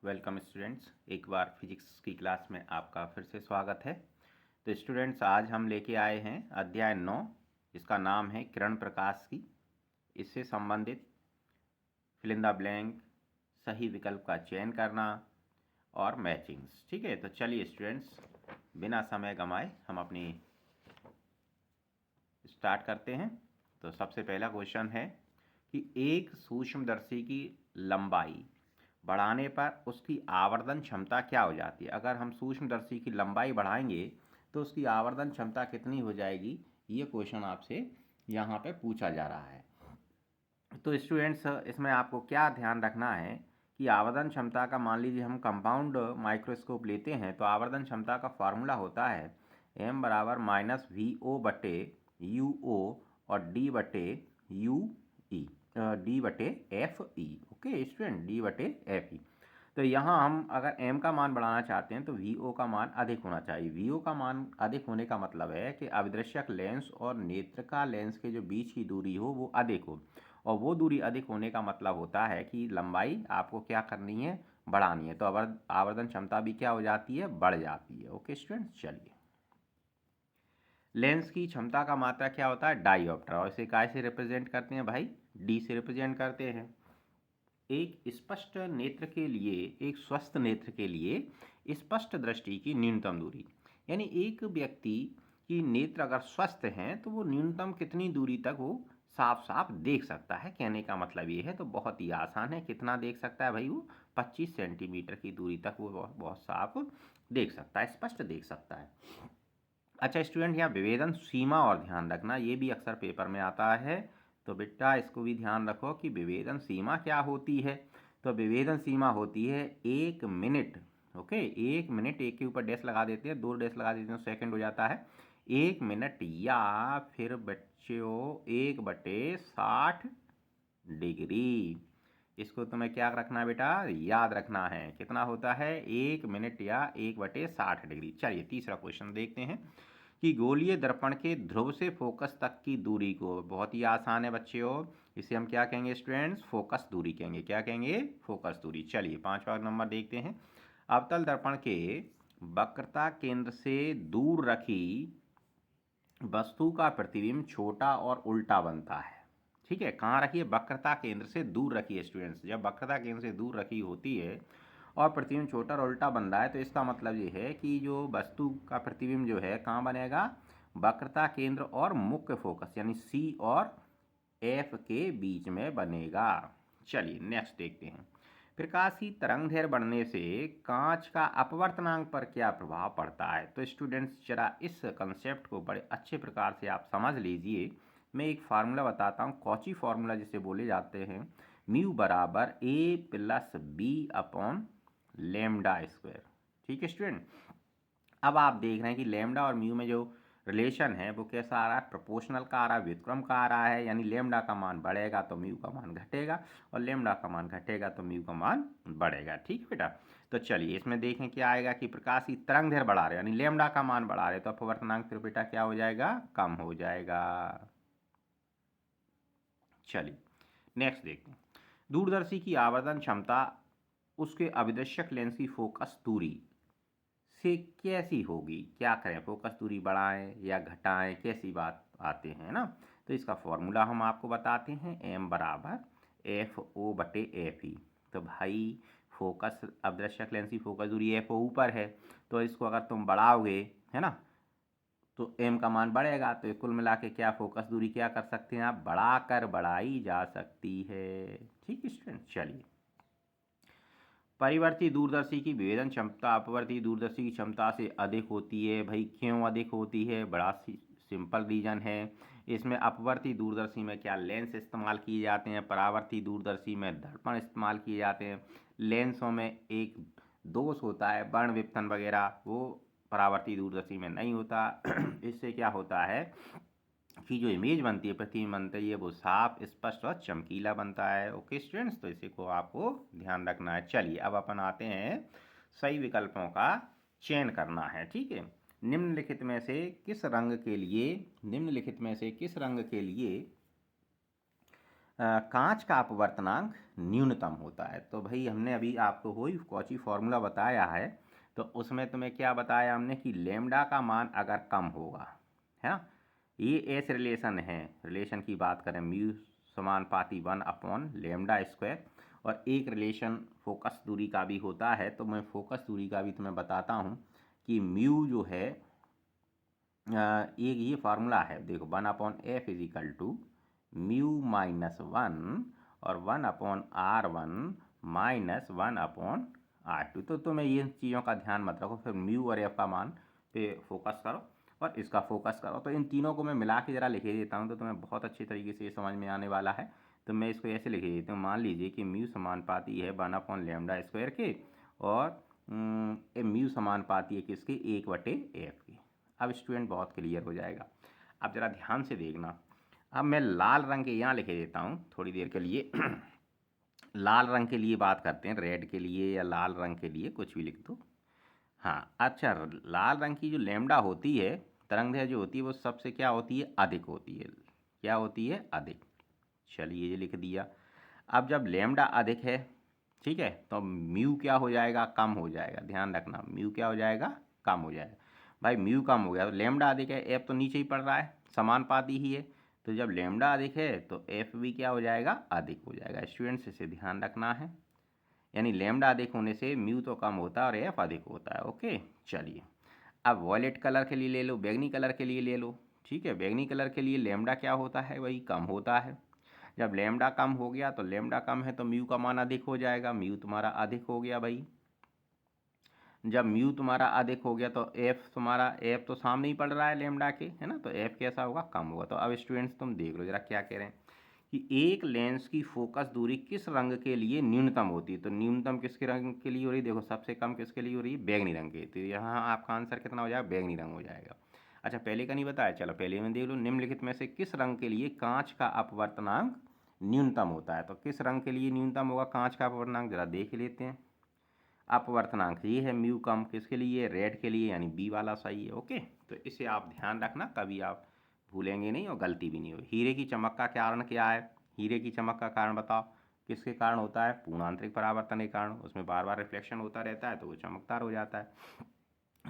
Welcome students, एक बार physics की class में आपका फिर से स्वागत है। तो स्टूडेंट्स, आज हम लेके आए हैं अध्याय 9, जिसका नाम है किरण प्रकाश की। इससे संबंधित फिल इन द ब्लैंक, सही विकल्प का चयन करना और मैचिंग्स। ठीक है, तो चलिए स्टूडेंट्स, बिना समय गंवाए हम अपनी स्टार्ट करते हैं। तो सबसे पहला क्वेश्चन है कि एक सूक्ष्मदर्शी की लंबाई बढ़ाने पर उसकी आवर्धन क्षमता क्या हो जाती है। अगर हम सूक्ष्मदर्शी की लंबाई बढ़ाएंगे तो उसकी आवर्धन क्षमता कितनी हो जाएगी, ये क्वेश्चन आपसे यहाँ पे पूछा जा रहा है। तो स्टूडेंट्स, इसमें आपको क्या ध्यान रखना है कि आवर्धन क्षमता का, मान लीजिए हम कंपाउंड माइक्रोस्कोप लेते हैं तो आवर्धन क्षमता का फॉर्मूला होता है m बराबर माइनस VO बटे UO और D बटे UE, D बटे FE। ओके स्टूडेंट, D बटे FE। तो यहाँ हम अगर m का मान बढ़ाना चाहते हैं तो VO का मान अधिक होना चाहिए। VO का मान अधिक होने का मतलब है कि अभिदर्शक लेंस और नेत्रिका लेंस के जो बीच की दूरी हो वो अधिक हो, और वो दूरी अधिक होने का मतलब होता है कि लंबाई आपको क्या करनी है, बढ़ानी है। तो आवर्धन क्षमता भी क्या हो जाती है, बढ़ जाती है। ओके स्टूडेंट्स, चलिए। लेंस की क्षमता का मात्रा क्या होता है, डाईऑप्टर, और इसे काय से रिप्रेजेंट करते हैं भाई, डी से रिप्रेजेंट करते हैं। एक स्पष्ट नेत्र के लिए, एक स्वस्थ नेत्र के लिए स्पष्ट दृष्टि की न्यूनतम दूरी, यानी एक व्यक्ति की नेत्र अगर स्वस्थ हैं तो वो न्यूनतम कितनी दूरी तक वो साफ साफ देख सकता है। कहने का मतलब ये है, तो बहुत ही आसान है। कितना देख सकता है भाई, वो 25 सेंटीमीटर की दूरी तक वो बहुत साफ देख सकता है, स्पष्ट देख सकता है। अच्छा स्टूडेंट, यहाँ विभेदन सीमा और ध्यान रखना, ये भी अक्सर पेपर में आता है, तो बेटा इसको भी ध्यान रखो कि विभेदन सीमा क्या होती है। तो विभेदन सीमा होती है 1 मिनट। ओके, 1 मिनट, एक के ऊपर डैश लगा देते हैं, 2 डैश लगा देते हैं, सेकंड हो जाता है 1 मिनट, या फिर बच्चों 1/60 डिग्री। इसको तुम्हें क्या रखना है बेटा, याद रखना है। कितना होता है, 1 मिनट या 1/60 डिग्री। चलिए तीसरा क्वेश्चन देखते हैं कि गोलीय दर्पण के ध्रुव से फोकस तक की दूरी को, बहुत ही आसान है बच्चों, इसे हम क्या कहेंगे स्टूडेंट्स, फोकस दूरी कहेंगे। क्या कहेंगे, फोकस दूरी। चलिए पांचवा नंबर देखते हैं। अवतल दर्पण के वक्रता केंद्र से दूर रखी वस्तु का प्रतिबिंब छोटा और उल्टा बनता है। ठीक है, कहाँ रखी है, वक्रता केंद्र से दूर रखी है स्टूडेंट्स। जब वक्रता केंद्र से दूर रखी होती है और प्रतिबिंब छोटा और उल्टा बन रहा है, तो इसका मतलब ये है कि जो वस्तु का प्रतिबिंब जो है कहाँ बनेगा, वक्रता केंद्र और मुख्य फोकस यानी C और F के बीच में बनेगा। चलिए नेक्स्ट देखते हैं। प्रकाश की तरंगदैर्घ्य बढ़ने से कांच का अपवर्तनांक पर क्या प्रभाव पड़ता है। तो स्टूडेंट्स, जरा इस कंसेप्ट को बड़े अच्छे प्रकार से आप समझ लीजिए। मैं एक फार्मूला बताता हूँ, कॉची फार्मूला जिसे बोले जाते हैं, म्यू बराबर A+B/λ²। ठीक है स्टूडेंट, अब आप देख रहे हैं कि लैम्डा और म्यू में जो रिलेशन है वो कैसा आ रहा है, प्रोपोर्शनल का आ रहा है, व्युत्क्रम का आ रहा है। यानी लैम्डा का मान बढ़ेगा तो म्यू का मान घटेगा, और लैम्डा का मान घटेगा तो म्यू का मान बढ़ेगा। ठीक है बेटा, तो चलिए इसमें देखें क्या आएगा कि प्रकाश की तरंगदैर्घ्य बढ़ा रहे यानी लैम्डा का मान बढ़ा रहे, तो अपवर्तनांक फिर बेटा क्या हो जाएगा, कम हो जाएगा। चलिए नेक्स्ट देखते हैं। दूरदर्शी की आवर्धन क्षमता उसके अभिदर्शक लेंस की फोकस दूरी से कैसी होगी। क्या करें, फोकस दूरी बढ़ाएं या घटाएं, कैसी बात आते हैं ना। तो इसका फॉर्मूला हम आपको बताते हैं, m बराबर FO/FE। तो भाई फोकस, अभिदर्शक लेंस की फोकस दूरी FO ऊपर है, तो इसको अगर तुम बढ़ाओगे है ना, तो m का मान बढ़ेगा। तो कुल मिला के क्या, फोकस दूरी क्या कर सकते हैं आप, बढ़ाकर बढ़ाई जा सकती है। ठीक है स्टूडेंट, चलिए। परिवर्ती दूरदर्शी की विभेदन क्षमता अपवर्ती दूरदर्शी की क्षमता से अधिक होती है। भाई क्यों अधिक होती है, बड़ा सिंपल रीजन है। इसमें अपवर्ती दूरदर्शी में क्या, लेंस इस्तेमाल किए जाते हैं, परावर्ती दूरदर्शी में दर्पण इस्तेमाल किए जाते हैं। लेंसों में एक दोष होता है, वर्ण विपथन वगैरह, वो परावर्ती दूरदर्शी में नहीं होता। इससे क्या होता है कि जो इमेज बनती है, प्रतिबिंब बनती है, वो साफ, स्पष्ट और चमकीला बनता है। ओके स्टूडेंट्स, तो इसी को आपको ध्यान रखना है। चलिए अब अपन आते हैं, सही विकल्पों का चयन करना है। ठीक है, निम्नलिखित में से किस रंग के लिए कांच का अपवर्तनांक न्यूनतम होता है। तो भाई हमने अभी आपको वही कॉची फॉर्मूला बताया है, तो उसमें तुम्हें क्या बताया हमने कि लेमडा का मान अगर कम होगा, है ना, ये ऐसे रिलेशन है, रिलेशन की बात करें म्यू समानुपाती 1/लेमडा स्क्वायर, और एक रिलेशन फोकस दूरी का भी होता है, तो मैं फोकस दूरी का भी तुम्हें बताता हूँ कि म्यू जो है एक ये फार्मूला है, देखो 1/f इजिकल टू म्यू -1 और 1/r1 -1/r2। तो तुम्हें ये चीज़ों का ध्यान मत रखो, फिर म्यू और एफ का मान पे फोकस करो और इसका फोकस करो। तो इन तीनों को मैं मिला के ज़रा लिख देता हूँ, तो तुम्हें बहुत अच्छी तरीके से ये समझ में आने वाला है। तो मैं इसको ऐसे लिख देता हूँ, मान लीजिए कि म्यू समानुपाती है 1/लेमडा स्क्वायर के, और म्यू समानुपाती है किसके, 1/f के। अब स्टूडेंट बहुत क्लियर हो जाएगा। अब ज़रा ध्यान से देखना, अब मैं लाल रंग के यहाँ लिख देता हूँ थोड़ी देर के लिए लाल रंग के लिए बात करते हैं, रेड के लिए या लाल रंग के लिए कुछ भी लिख दो। हाँ अच्छा, लाल रंग की जो लेमडा होती है, तरंगदैर्घ्य जो होती है, वो सबसे क्या होती है, अधिक होती है। क्या होती है, अधिक। चलिए ये लिख दिया। अब जब लेमडा अधिक है, ठीक है, तो म्यू क्या हो जाएगा, कम हो जाएगा। ध्यान रखना, म्यू क्या हो जाएगा, कम हो जाएगा। भाई म्यू कम हो गया तो लेमडा अधिक है, एफ तो नीचे ही पड़ रहा है, समानुपाती ही है, तो जब लेमडा अधिक है तो एफ भी क्या हो जाएगा, अधिक हो जाएगा। स्टूडेंट्स इसे ध्यान रखना है, यानी लेमडा अधिक होने से म्यू तो कम होता है और एफ अधिक होता है। ओके चलिए, अब वॉयलेट कलर के लिए ले लो, बैगनी कलर के लिए ले लो, ठीक है। बैगनी कलर के लिए लेमडा क्या होता है, वही कम होता है। जब लेमडा कम हो गया तो लेमडा कम है तो म्यू का मान अधिक हो जाएगा, म्यू तुम्हारा अधिक हो गया भाई। जब म्यू तुम्हारा अधिक हो गया तो एफ तुम्हारा, एफ तो सामने ही पड़ रहा है लेमडा के, है ना, तो एफ कैसा होगा, कम होगा। तो अब स्टूडेंट्स तुम देख लो जरा क्या कह रहे हैं कि एक लेंस की फोकस दूरी किस रंग के लिए न्यूनतम होती है। तो न्यूनतम किसके रंग के लिए हो रही है, देखो सबसे कम किसके लिए हो रही है, बैगनी रंग के। तो यहाँ आपका आंसर कितना हो जाएगा, बैगनी रंग हो जाएगा। अच्छा पहले का नहीं बताया, चलो पहले में देख लो, निम्नलिखित में से किस रंग के लिए कांच का अपवर्तनांक न्यूनतम होता है। तो किस रंग के लिए न्यूनतम होगा कांच का अपवर्तनांक, जरा देख लेते हैं। अपवर्तनांक ये है म्यू कम, किसके लिए, रेड के लिए, यानी बी वाला सही है। ओके, तो इसे आप ध्यान रखना, कभी आप भूलेंगे नहीं और गलती भी नहीं होगी। हीरे की चमक का कारण क्या है, हीरे की चमक का कारण बताओ, किसके कारण होता है, पूर्णांतरिक परावर्तन के कारण, उसमें बार बार रिफ्लेक्शन होता रहता है तो वो चमकदार हो जाता है।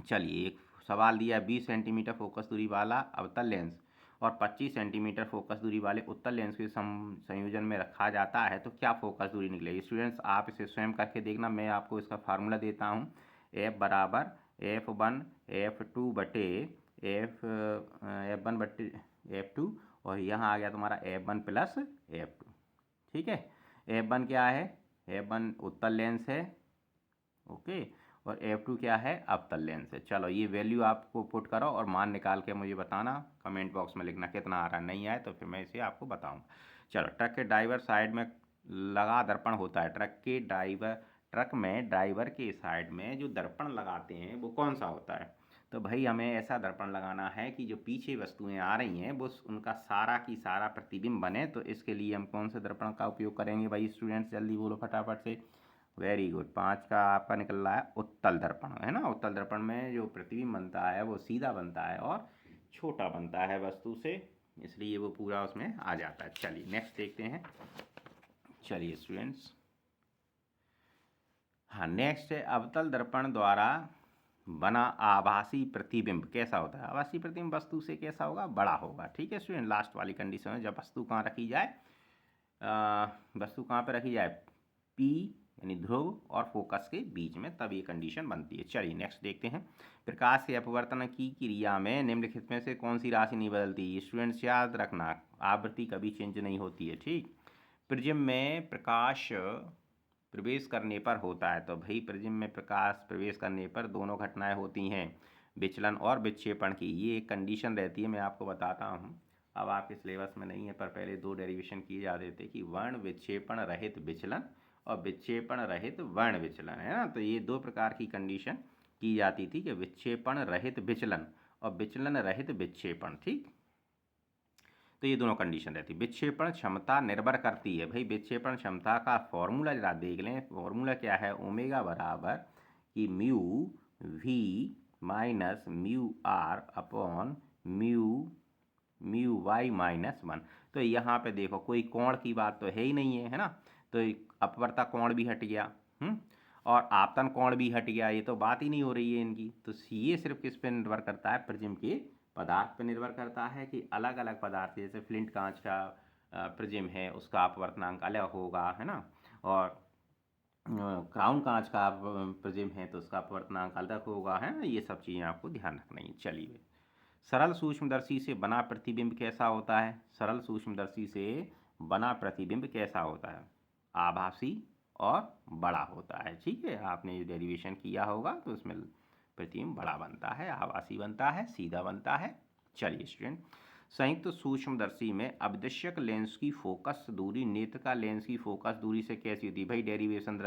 चलिए एक सवाल दिया, 20 सेंटीमीटर फोकस दूरी वाला अवतल लेंस और 25 सेंटीमीटर फोकस दूरी वाले उत्तल लेंस के संयोजन में रखा जाता है तो क्या फोकस दूरी निकलेगी। स्टूडेंट्स आप इसे स्वयं करके देखना, मैं आपको इसका फार्मूला देता हूँ। एफ बराबर F1 F2 बटे F1 बटे F2, और यहाँ आ गया तुम्हारा F1 प्लस F2, ठीक है। F1 क्या है, F1 उत्तल लेंस है, ओके, और F2 क्या है, अवतल लेंस है। चलो ये वैल्यू आपको पुट करो और मान निकाल के मुझे बताना, कमेंट बॉक्स में लिखना कितना आ रहा है, नहीं आए तो फिर मैं इसे आपको बताऊंगा। चलो ट्रक के ड्राइवर साइड में लगा दर्पण होता है, ट्रक में ड्राइवर के साइड में जो दर्पण लगाते हैं वो कौन सा होता है। तो भाई हमें ऐसा दर्पण लगाना है कि जो पीछे वस्तुएं आ रही हैं वो उनका सारा की सारा प्रतिबिंब बने। तो इसके लिए हम कौन से दर्पण का उपयोग करेंगे भाई, स्टूडेंट्स जल्दी बोलो फटाफट से। वेरी गुड, 5 का आपका निकल रहा है उत्तल दर्पण, है ना। उत्तल दर्पण में जो प्रतिबिंब बनता है वो सीधा बनता है और छोटा बनता है वस्तु से, इसलिए वो पूरा उसमें आ जाता है। चलिए नेक्स्ट देखते हैं। चलिए स्टूडेंट्स, हाँ नेक्स्ट है, अवतल दर्पण द्वारा बना आभासी प्रतिबिंब कैसा होता है। आभासी प्रतिबिंब वस्तु से कैसा होगा, बड़ा होगा, ठीक है स्टूडेंट। लास्ट वाली कंडीशन है, जब वस्तु कहाँ रखी जाए, वस्तु कहाँ पे रखी जाए, पी यानी ध्रुव और फोकस के बीच में, तब ये कंडीशन बनती है। चलिए नेक्स्ट देखते हैं। प्रकाश के अपवर्तन की क्रिया में निम्नलिखित में से कौन सी राशि नहीं बदलती। स्टूडेंट्स याद रखना, आवृत्ति कभी चेंज नहीं होती है, ठीक। प्रिज्म में प्रकाश प्रवेश करने पर होता है, तो भाई प्रिज्म में प्रकाश प्रवेश करने पर दोनों घटनाएं होती हैं, विचलन और विक्षेपण की। ये एक कंडीशन रहती है, मैं आपको बताता हूँ। अब आपके सिलेबस में नहीं है पर पहले दो डेरिवेशन किए जाते थे कि वर्ण विक्षेपण रहित विचलन और विक्षेपण रहित वर्ण विचलन, है ना। तो ये दो प्रकार की कंडीशन की जाती थी कि विक्षेपण रहित विचलन और विचलन रहित विक्षेपण, ठीक। तो ये दोनों कंडीशन रहती है। विक्षेपण क्षमता निर्भर करती है, भाई विक्षेपण क्षमता का फॉर्मूला जरा देख लें। फॉर्मूला क्या है, ओमेगा बराबर कि mu V minus mu R upon mu mu Y -1। तो यहाँ पे देखो कोई कोण की बात तो है ही नहीं है ना, तो अपवर्ता कोण भी हट गया, और आपतन कोण भी हट गया, ये तो बात ही नहीं हो रही है इनकी। तो ये सिर्फ किस पे निर्भर करता है, प्रिज्म के पदार्थ पे निर्भर करता है कि अलग अलग पदार्थ, जैसे फ्लिंट कांच का प्रिज्म है उसका अपवर्तनांक अलग होगा, है ना, और क्राउन कांच का प्रिज्म है तो उसका अपवर्तनांक अलग होगा, है ना। ये सब चीज़ें आपको ध्यान रखना है। चलिए, सरल सूक्ष्मदर्शी से बना प्रतिबिंब कैसा होता है? सरल सूक्ष्मदर्शी से बना प्रतिबिंब कैसा होता है? आभासी और बड़ा होता है। ठीक है, आपने डेरिवेशन किया होगा तो उसमें प्रतिबिंब बड़ा बनता है, आभासी बनता है, सीधा बनता है। चलिए स्टूडेंट, संयुक्त सूक्ष्मदर्शी में अवदृश्यक लेंस की फोकस दूरी नेत्र का लेंस की फोकस दूरी से कैसी होती है? भाई डेरिवेशन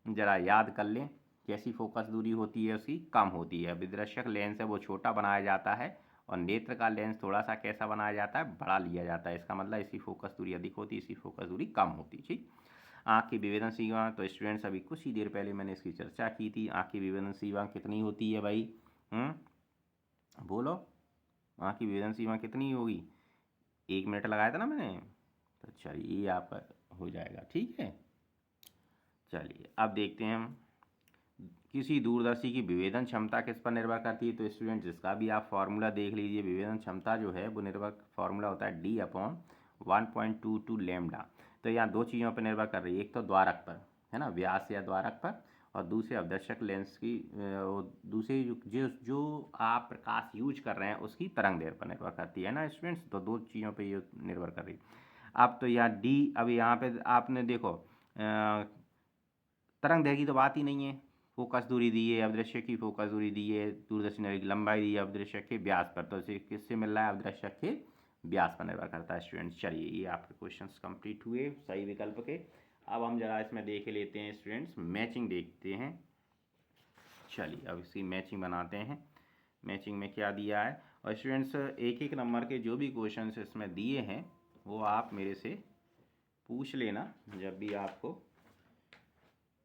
जरा याद कर लें, कैसी फोकस दूरी होती है उसकी? कम होती है। अवदृश्यक लेंस है वो छोटा बनाया जाता है और नेत्र का लेंस थोड़ा सा कैसा बनाया जाता है? बड़ा लिया जाता है। इसका मतलब इसकी फोकस दूरी अधिक होती है, इसकी फोकस दूरी कम होती है। ठीक, आँख की विभेदन सीमा, तो स्टूडेंट्स अभी कुछ ही देर पहले मैंने इसकी चर्चा की थी। आँख की विभेदन सीमा कितनी होती है भाई? बोलो, आँख की विभेदन सीमा कितनी होगी? 1 मिनट लगाया था ना मैंने, तो चलिए ये आपका हो जाएगा। ठीक है, चलिए अब देखते हैं हम किसी दूरदर्शी की विभेदन क्षमता किस पर निर्भर करती है। तो स्टूडेंट जिसका भी आप फार्मूला देख लीजिए, विभेदन क्षमता जो है वो निर्भर फार्मूला होता है D/1.22 लैम्डा। तो यहाँ दो चीज़ों पर निर्भर कर रही है, एक तो द्वारक पर, है ना, व्यास या द्वारक पर, और दूसरे अवदर्शक लेंस की दूसरी जो आप प्रकाश यूज कर रहे हैं उसकी तरंग दैर्ध्य पर निर्भर करती है ना स्टूडेंट्स। तो दो चीज़ों पर ये निर्भर कर रही है। अब तो यहाँ डी, अब यहाँ पे आपने देखो तरंग दैर्ध्य की तो बात ही नहीं है, फोकस दूरी दी है, अवदृश्य की फोकस दूरी दी है, दूरदर्शी नली की लंबाई दी है अवदृश्य के व्यास पर, तो इसे किससे मिल रहा है? अवदृश्य के व्यास पर निर्भर करता है स्टूडेंट्स। चलिए ये आपके क्वेश्चंस कंप्लीट हुए सही विकल्प के। अब हम जरा इसमें देख लेते हैं स्टूडेंट्स, मैचिंग देखते हैं। चलिए अब इसकी मैचिंग बनाते हैं। मैचिंग में क्या दिया है, और स्टूडेंट्स एक एक नंबर के जो भी क्वेश्चन इसमें दिए हैं वो आप मेरे से पूछ लेना जब भी आपको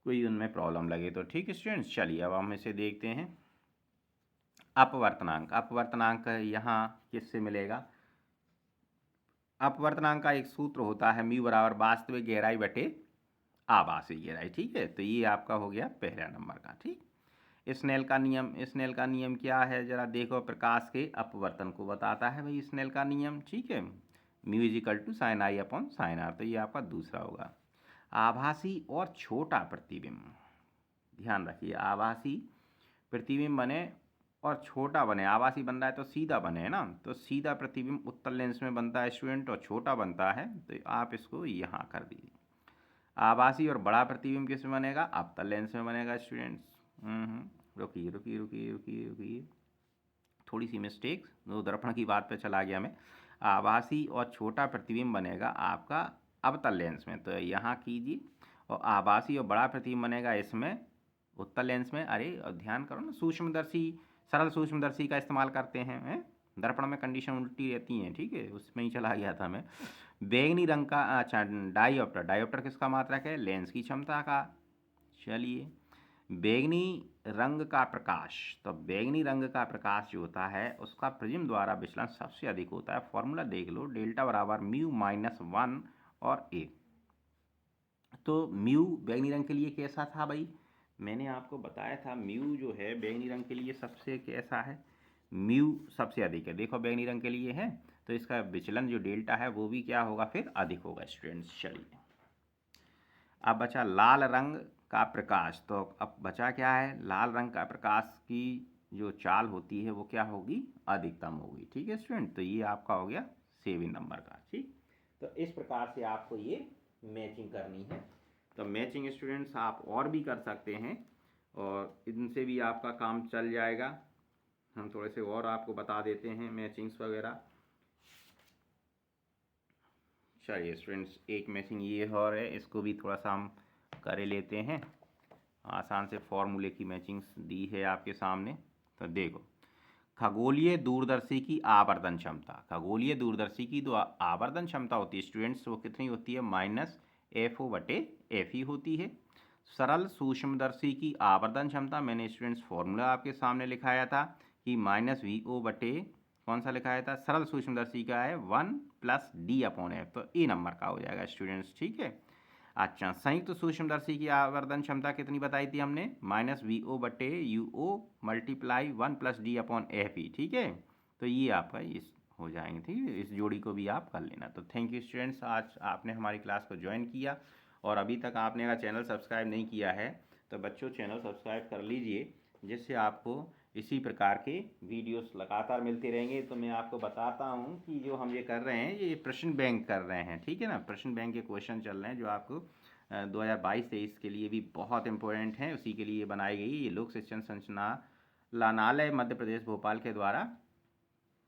कोई उनमें प्रॉब्लम लगे तो। ठीक है स्टूडेंट्स, चलिए अब हम इसे देखते हैं। अपवर्तनांक, अपवर्तनांक यहाँ किससे मिलेगा? अपवर्तनांक का एक सूत्र होता है म्यू बराबर वास्तविक गहराई बटे आभासी गहराई। ठीक है, तो ये आपका हो गया पहला नंबर का। ठीक, स्नेल का नियम, स्नेल का नियम क्या है जरा देखो, प्रकाश के अपवर्तन को बताता है भाई स्नेल का नियम। ठीक है, mu equal to sine I upon sine R, तो ये आपका दूसरा होगा। आभासी और छोटा प्रतिबिंब, ध्यान रखिए, आभासी प्रतिबिंब बने और छोटा बने। आभासी बन रहा है तो सीधा बने, है ना, तो सीधा प्रतिबिंब उत्तल लेंस में बनता है स्टूडेंट, और छोटा बनता है तो आप इसको यहाँ कर दीजिए। आभासी और बड़ा प्रतिबिंब किस में बनेगा? अवतल लेंस में बनेगा स्टूडेंट्स। रुकिए रुकिए रुकिए रुकिए रुकिए, थोड़ी सी मिस्टेक, दो दर्पण की बात पे चला गया मैं। आभासी और छोटा प्रतिबिंब बनेगा आपका अवतल लेंस में, तो यहाँ कीजिए, और आभासी और बड़ा प्रतिबिंब बनेगा इसमें उत्तल लेंस में। अरे ध्यान करो ना, सूक्ष्मदर्शी, सरल सूक्ष्मदर्शी का इस्तेमाल करते हैं, दर्पण में कंडीशन उल्टी रहती हैं। ठीक है, उसमें ही चला गया था मैं। बैंगनी रंग का, अच्छा, डायोप्टर, डायोप्टर किसका मात्रक है? लेंस की क्षमता का। चलिए, बैंगनी रंग का प्रकाश, तो बैंगनी रंग का प्रकाश जो होता है उसका प्रिज्म द्वारा विचलन सबसे अधिक होता है। फॉर्मूला देख लो, डेल्टा बराबर μ-1 और a। तो म्यू बैंगनी रंग के लिए कैसा था भाई? मैंने आपको बताया था म्यू जो है बैंगनी रंग के लिए सबसे कैसा है? म्यू सबसे अधिक है। देखो बैंगनी रंग के लिए है तो इसका विचलन जो डेल्टा है वो भी क्या होगा? फिर अधिक होगा स्टूडेंट्स। चलिए अब बचा लाल रंग का प्रकाश, तो अब बचा क्या है? लाल रंग का प्रकाश की जो चाल होती है वो क्या होगी? अधिकतम होगी। ठीक है स्टूडेंट, तो ये आपका हो गया 7 नंबर का। ठीक, तो इस प्रकार से आपको ये मैचिंग करनी है। तो मैचिंग स्टूडेंट्स आप और भी कर सकते हैं और इनसे भी आपका काम चल जाएगा। हम थोड़े से और आपको बता देते हैं मैचिंग्स वगैरह। चलिए स्टूडेंट्स, एक मैचिंग ये और है, इसको भी थोड़ा सा हम कर लेते हैं। आसान से फॉर्मूले की मैचिंग्स दी है आपके सामने। तो देखो, खगोलीय दूरदर्शी की आवर्धन क्षमता, खगोलीय दूरदर्शी की जो आवर्धन क्षमता होती है स्टूडेंट्स वो कितनी होती है? -FO/FE होती है। सरल सूक्ष्मदर्शी की आवर्धन क्षमता, मैंने स्टूडेंट्स फॉर्मूला आपके सामने लिखाया था कि -VO/FE कौन सा लिखा था? सरल सूक्ष्मदर्शी का है 1 + d/f, तो ए नंबर का हो जाएगा स्टूडेंट्स, ठीक है। अच्छा, संयुक्त सूक्ष्मदर्शी की आवर्धन क्षमता कितनी बताई थी हमने? -VO/UO × 1 + d/FE, ठीक है। तो ये आपका इस हो जाएंगे, ठीक है। इस जोड़ी को भी आप कर लेना। तो थैंक यू स्टूडेंट्स, आज आपने हमारी क्लास को ज्वाइन किया, और अभी तक आपने अगर चैनल सब्सक्राइब नहीं किया है तो बच्चों चैनल सब्सक्राइब कर लीजिए, जिससे आपको इसी प्रकार के वीडियोस लगातार मिलते रहेंगे। तो मैं आपको बताता हूँ कि जो हम ये कर रहे हैं, ये प्रश्न बैंक कर रहे हैं, ठीक है ना। प्रश्न बैंक के क्वेश्चन चल रहे हैं जो आपको 2022-23 के लिए भी बहुत इंपॉर्टेंट हैं। उसी के लिए बनाई गई ये लोक शिक्षण संचालनालय मध्य प्रदेश भोपाल के द्वारा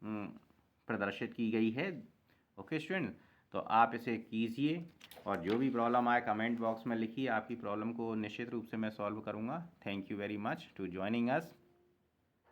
प्रदर्शित की गई है। ओके स्टूडेंट, तो आप इसे कीजिए, और जो भी प्रॉब्लम आए कमेंट बॉक्स में लिखिए। आपकी प्रॉब्लम को निश्चित रूप से मैं सॉल्व करूँगा। Thank you very much to joining us.